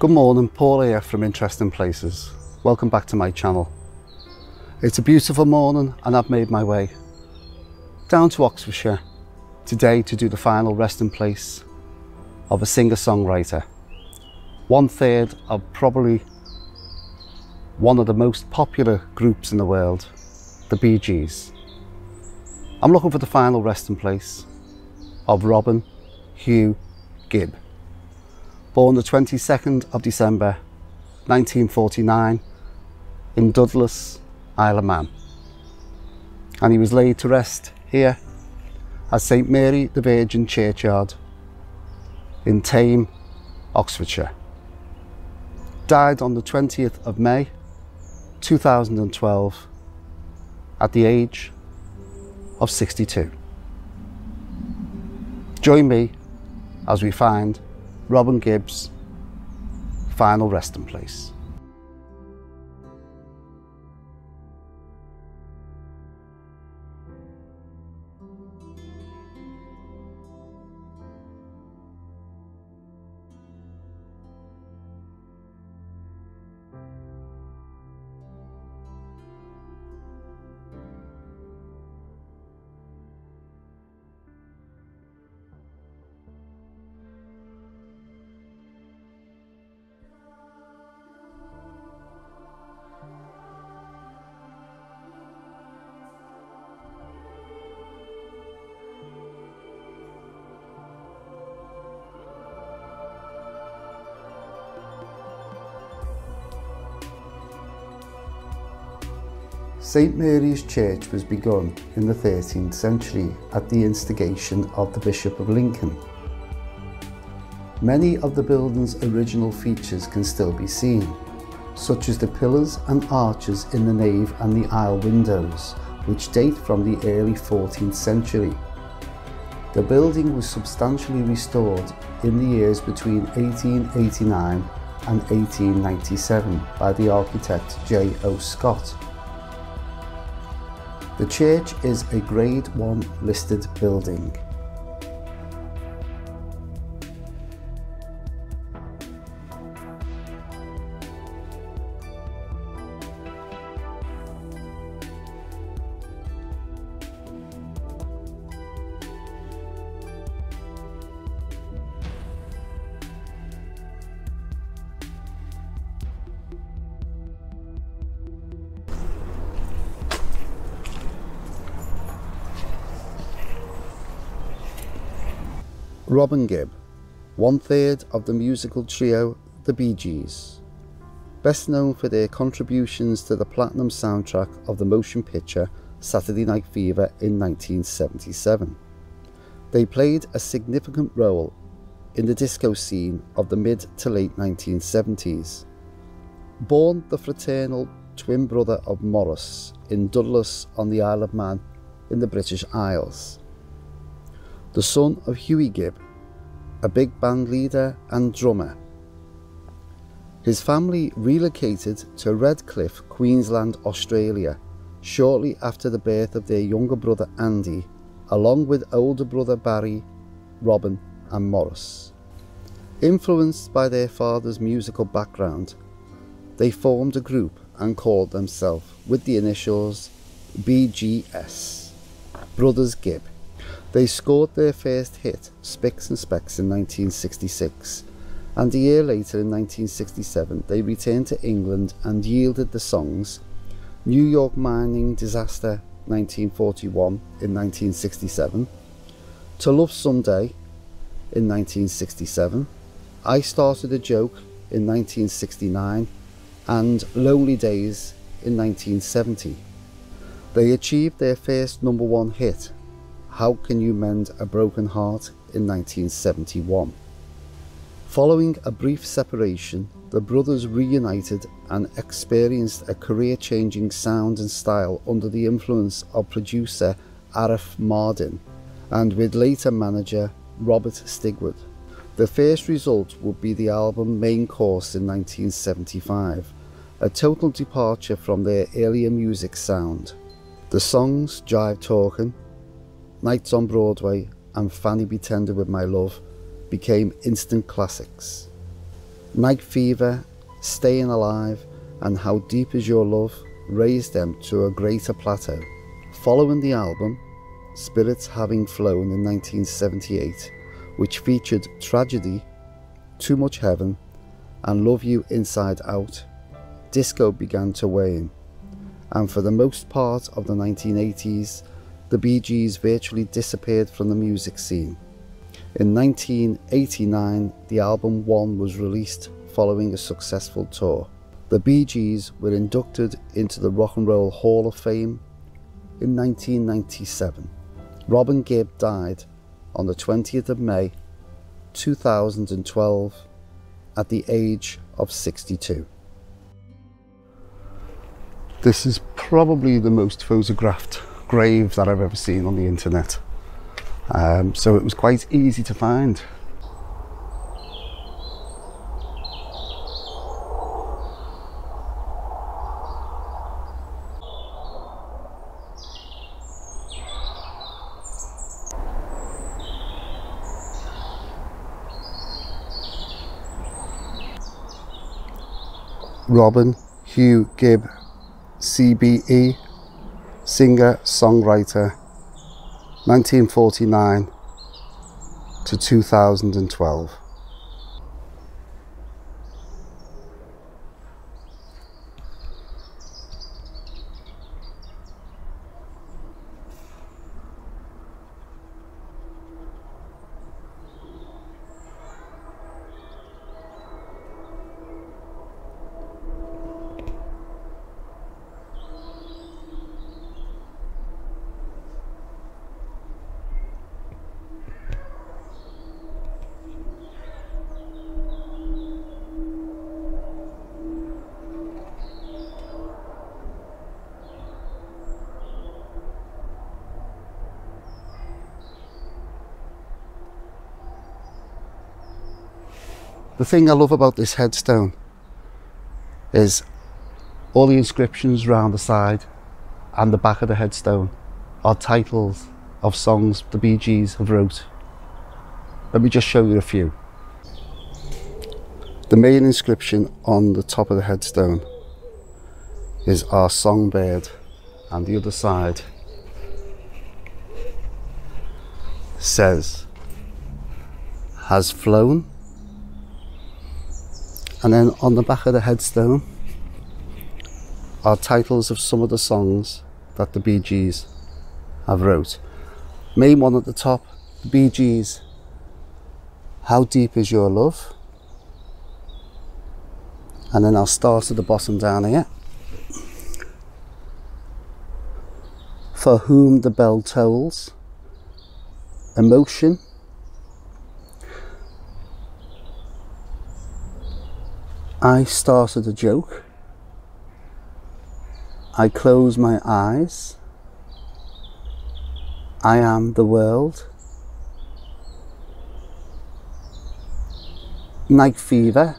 Good morning, Paul here from Interesting Places. Welcome back to my channel. It's a beautiful morning and I've made my way down to Oxfordshire today to do the final resting place of a singer-songwriter. 1/3 of probably one of the most popular groups in the world, the Beegees. I'm looking for the final resting place of Robin Hugh Gibb. Born the 22nd of December 1949 in Douglas, Isle of Man. And he was laid to rest here at St Mary the Virgin Churchyard in Tame, Oxfordshire. Died on the 20th of May 2012 at the age of 62. Join me as we find Robin Gibb's final resting place. St Mary's Church was begun in the 13th century at the instigation of the Bishop of Lincoln. Many of the building's original features can still be seen, such as the pillars and arches in the nave and the aisle windows, which date from the early 14th century. The building was substantially restored in the years between 1889 and 1897 by the architect J.O. Scott. The church is a Grade 1 listed building. Robin Gibb, 1/3 of the musical trio the Beegees, best known for their contributions to the platinum soundtrack of the motion picture Saturday Night Fever in 1977. They played a significant role in the disco scene of the mid to late 1970s. Born the fraternal twin brother of Maurice in Douglas on the Isle of Man in the British Isles. The son of Hugh Gibb, a big band leader and drummer. His family relocated to Redcliffe, Queensland, Australia, shortly after the birth of their younger brother Andy, along with older brother Barry, Robin and Maurice. Influenced by their father's musical background, they formed a group and called themselves, with the initials Beegees, Brothers Gibb. They scored their first hit, Spicks and Specks, in 1966, and a year later in 1967 they returned to England and yielded the songs New York Mining Disaster 1941 in 1967, To Love Someday in 1967, I Started a Joke in 1969, and Lonely Days in 1970. They achieved their first #1 hit, How Can You Mend a Broken Heart in 1971. Following a brief separation, the brothers reunited and experienced a career-changing sound and style under the influence of producer Arif Mardin and with later manager Robert Stigwood. The first result would be the album Main Course in 1975, a total departure from their earlier music sound. The songs Jive Talkin', Nights on Broadway and Fanny Be Tender With My Love became instant classics. Night Fever, Staying Alive and How Deep Is Your Love raised them to a greater plateau. Following the album, Spirits Having Flown in 1978, which featured Tragedy, Too Much Heaven and Love You Inside Out, disco began to wane, and for the most part of the 1980s, the Beegees virtually disappeared from the music scene. In 1989, the album One was released following a successful tour. The Beegees were inducted into the Rock and Roll Hall of Fame in 1997. Robin Gibb died on the 20th of May 2012 at the age of 62. This is probably the most photographed grave that I've ever seen on the internet. So it was quite easy to find. Robin Hugh Gibb CBE, singer, songwriter, 1949 to 2012. The thing I love about this headstone is all the inscriptions round the side and the back of the headstone are titles of songs the Beegees have wrote. Let me just show you a few. The main inscription on the top of the headstone is Our Songbird, and the other side says Has Flown. And then on the back of the headstone are titles of some of the songs that the Beegees have wrote. Main one at the top, the Beegees, How Deep Is Your Love? And then I'll start at the bottom down here. For Whom the Bell Tolls, Emotion, I Started a Joke, I Close My Eyes, I Am the World, Night Fever,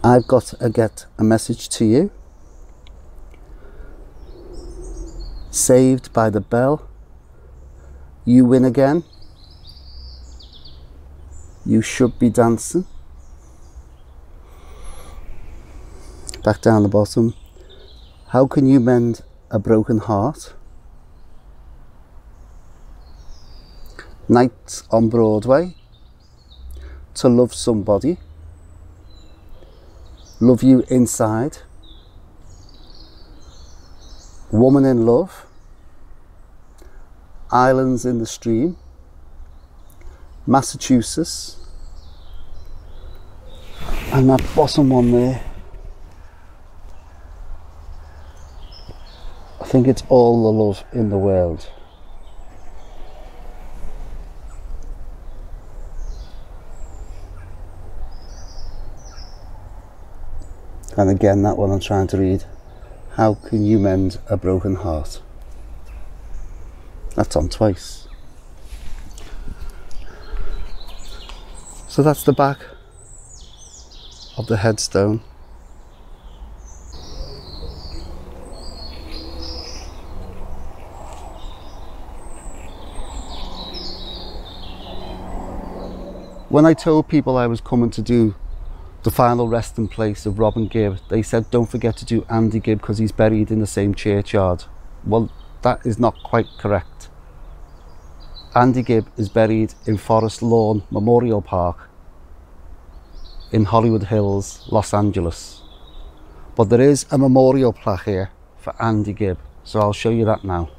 I've Got to Get a Message to You, Saved by the Bell, You Win Again, You Should Be Dancing. Back down the bottom, How Can You Mend a Broken Heart? Night on Broadway, To Love Somebody, Love You Inside, Woman in Love, Islands in the Stream, Massachusetts, and that bottom one there, I think it's All the Love in the World. And again, that one I'm trying to read, How Can You Mend a Broken Heart? That's on twice. So that's the back of the headstone. When I told people I was coming to do the final resting place of Robin Gibb, they said don't forget to do Andy Gibb because he's buried in the same churchyard. Well, that is not quite correct. Andy Gibb is buried in Forest Lawn Memorial Park in Hollywood Hills, Los Angeles. But there is a memorial plaque here for Andy Gibb, so I'll show you that now.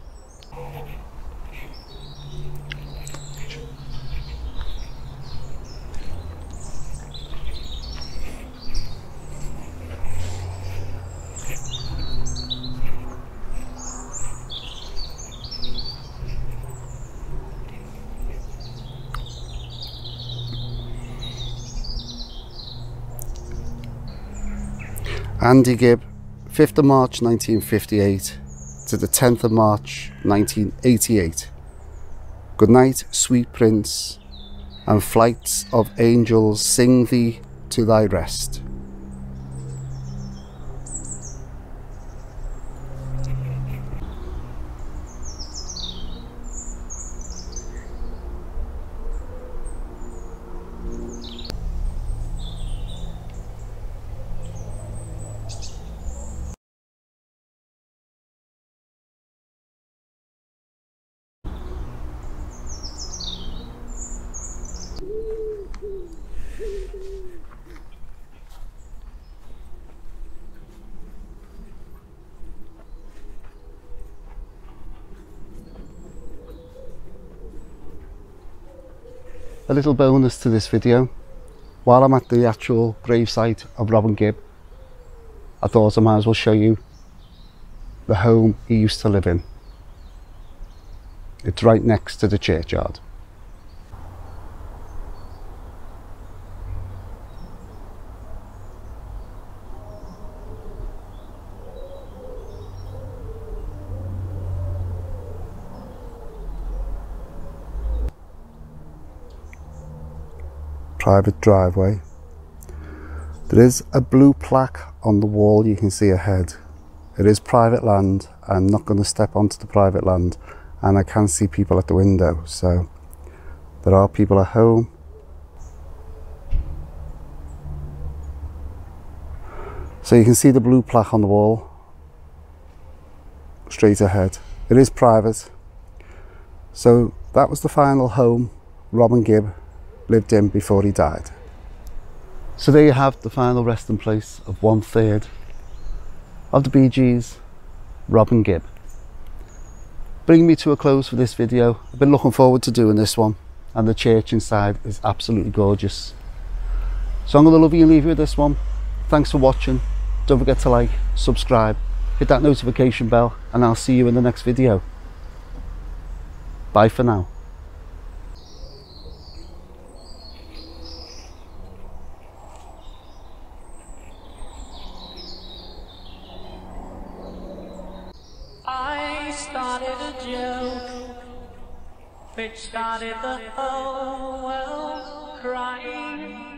Andy Gibb, 5th of March 1958 to the 10th of March 1988. Good night, sweet prince, and flights of angels sing thee to thy rest. A little bonus to this video, while I'm at the actual gravesite of Robin Gibb, I thought I might as well show you the home he used to live in. It's right next to the churchyard. Private driveway. There is a blue plaque on the wall you can see ahead. It is private land. I'm not going to step onto the private land, and I can see people at the window, so there are people at home. So you can see the blue plaque on the wall straight ahead. It is private. So that was the final home Robin Gibb lived in before he died. So there you have the final resting place of 1/3 of the Beegees, Robin Gibb. Bringing me to a close for this video. I've been looking forward to doing this one, and the church inside is absolutely gorgeous. So I'm going to love you and leave you with this one. Thanks for watching. Don't forget to like, subscribe, hit that notification bell, and I'll see you in the next video. Bye for now. I started a joke which started the whole world crying.